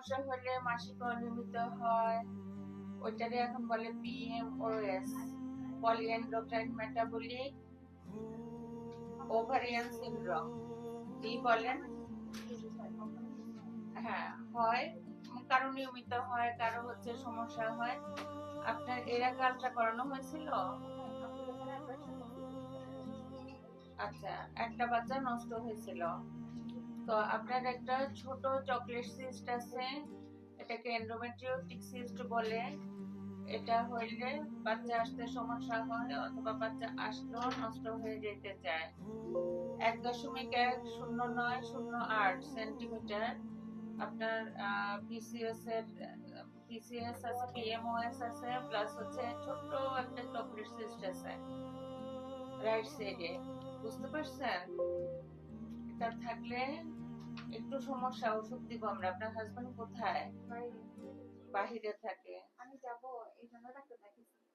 সমস্যা হলে মাসিক অনিয়মিত হয়, ওইটারে এখন বলে PMOS, পলিএন্ডোক্রাইন মেটাবলিক ওভারিয়ান সিনড্রোম। কি বলেন? হ্যাঁ হয়, কারো নিয়মিত হয়, কারো হচ্ছে সমস্যা হয়। আপনার এর আগে আলট্রা করানো হয়েছিল? আচ্ছা, একটা বাচ্চা নষ্ট হয়েছিল। তো আপনার একটা ছোট চকলেট সিস্ট আছে, এটাকে এন্ডোমেট্রিওটিক সিস্ট বলে। এটা হইলে বাচ্চা আসতে সমস্যা হয় অথবা বাচ্চা আসলেও নষ্ট হয়ে যেতে চায়। 1.109008 আপনার পিসিএস এর পিসিএস আছে, PMOS আছে, প্লাস হচ্ছে ছোট্ট একটা চকলেট সিস্ট আছে রাইট সাইডে। বুঝতে পারছেন? এটা থাকলে একটু সমস্যা, ওষুধ দিব আমরা। আপনার হাজবেন্ড কোথায়? বাহিরে থাকে। আমি যাবো এই জন্য ডাক্তার দেখাইছি।